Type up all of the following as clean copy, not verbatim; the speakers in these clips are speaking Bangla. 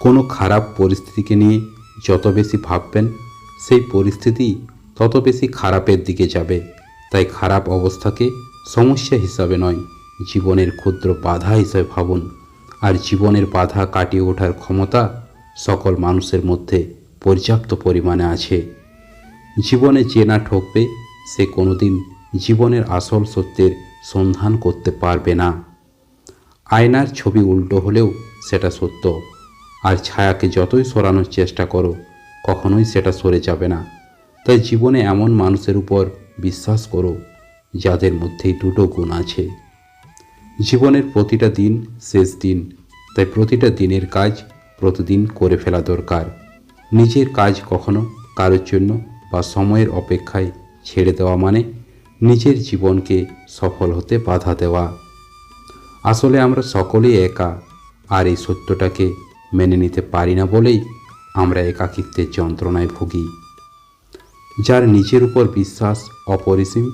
কোনো খারাপ পরিস্থিতিকে নিয়ে যত বেশি ভাববেন, সেই পরিস্থিতি তত বেশি খারাপের দিকে যাবে। তাই খারাপ অবস্থাকে সমস্যা হিসাবে নয়, জীবনের ক্ষুদ্র বাধা হিসাবে ভাবুন। আর জীবনের বাধা কাটিয়ে ওঠার ক্ষমতা সকল মানুষের মধ্যে পর্যাপ্ত পরিমাণে আছে। জীবনে যে না ঠকবে, সে কোনোদিন জীবনের আসল সত্যের সন্ধান করতে পারবে না। আয়নার ছবি উল্টো হলেও সেটা সত্য, আর ছায়াকে যতই সরানোর চেষ্টা করো, কখনোই সেটা সরে যাবে না। তাই জীবনে এমন মানুষের উপর বিশ্বাস করো যাদের মধ্যেই দুটো গুণ আছে। জীবনের প্রতিটা দিন শেষ দিন, তাই প্রতিটা দিনের কাজ প্রতিদিন করে ফেলা দরকার। নিজের কাজ কখনো কারোর জন্য বা সময়ের অপেক্ষায় ছেড়ে দেওয়া মানে নিজের জীবনকে সফল হতে বাধা দেওয়া। আসলে আমরা সকলেই একা, আর এই সত্যটাকে মেনে নিতে পারি না বলেই আমরা একাকিত্বের যন্ত্রণায় ভুগি। যার নিজের উপর বিশ্বাস অপরিসীম,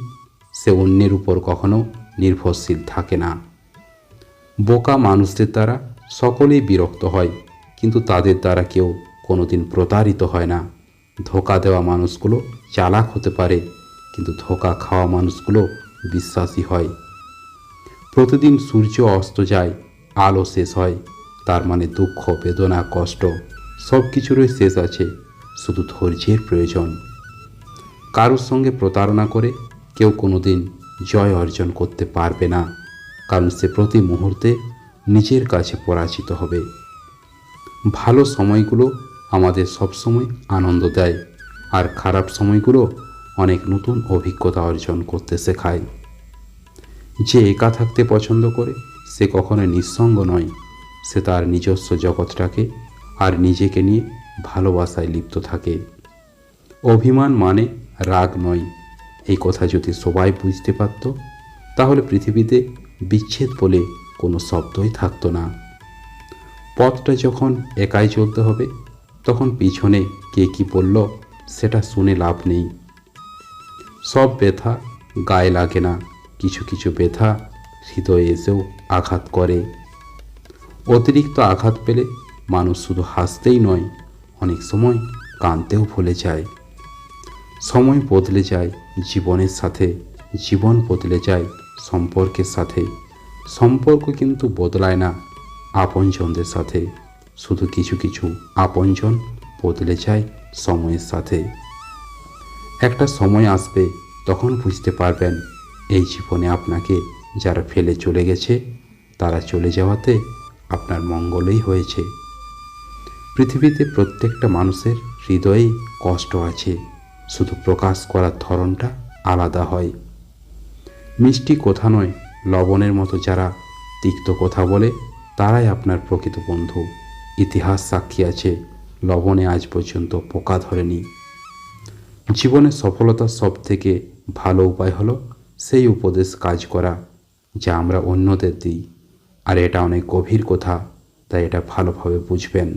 সে অন্যের উপর কখনো নির্ভরশীল থাকে না। বোকা মানুষদের দ্বারা সকলেই বিরক্ত হয়, কিন্তু তাদের দ্বারা কেউ কোনোদিন প্রতারিত হয় না। ধোঁকা দেওয়া মানুষগুলো চালাক হতে পারে, কিন্তু ধোঁকা খাওয়া মানুষগুলো বিশ্বাসী হয়। প্রতিদিন সূর্য অস্ত যায়, আলো শেষ হয়, তার মানে দুঃখ, বেদনা, কষ্ট সব কিছুরই শেষ আছে, শুধু ধৈর্যের প্রয়োজন। কারোর সঙ্গে প্রতারণা করে কেউ কোনোদিন জয় অর্জন করতে পারবে না, কারণ সে প্রতি মুহূর্তে নিজের কাছে পরাজিত হবে। ভালো সময়গুলো আমাদের সবসময় আনন্দ দেয়, আর খারাপ সময়গুলো অনেক নতুন অভিজ্ঞতা অর্জন করতে শেখায়। যে একা থাকতে পছন্দ করে, সে কখনো নিঃসঙ্গ নয়, সে তার নিজস্ব জগৎটাকে আর নিজেকে নিয়ে ভালোবাসায় লিপ্ত থাকে। অভিমান মানে রাগ নয়, এই কথা যদি সবাই বুঝতে পারত, তাহলে পৃথিবীতে বিচ্ছেদ বলে কোনো শব্দই থাকতো না। পথটা যখন একাই চলতে হবে, তখন পিছনে কে কি বলল সেটা শুনে লাভ নেই। সব ব্যথা গায়ে লাগে না, কিছু কিছু ব্যথা হৃদয়ে এসেও আঘাত করে। অতিরিক্ত আঘাত পেলে মানুষ শুধু হাসতেই নয়, অনেক সময় কাঁদতেও ভুলে যায়। সময় বদলে যায় জীবনের সাথে, জীবন বদলে যায় সম্পর্কের সাথে। সম্পর্ক কিন্তু বদলায় না আপনজনদের সাথে, শুধু কিছু কিছু আপনজন বদলে যায় সময়ের সাথে। একটা সময় আসবে, তখন বুঝতে পারবেন এই জীবনে আপনাকে যারা ফেলে চলে গেছে, তারা চলে যাওয়াতে আপনার মঙ্গলই হয়েছে। পৃথিবীতে প্রত্যেকটা মানুষের হৃদয়েই কষ্ট আছে, শুধু প্রকাশ করার ধরনটা আলাদা হয়। মিষ্টি কথা নয়, লবণের মতো যারা তিক্ত কথা বলে, তারাই আপনার প্রকৃত বন্ধু। ইতিহাস সাক্ষী আছে, লবণে আজ পর্যন্ত পোকা ধরেনি। জীবনে সফলতার সবথেকে ভালো উপায় হলো সেই উপদেশ কাজ করা যা আমরা অন্যদের দিই। আর এটা অনেক গভীর কথা, তাই এটা ভালোভাবে বুঝবেন।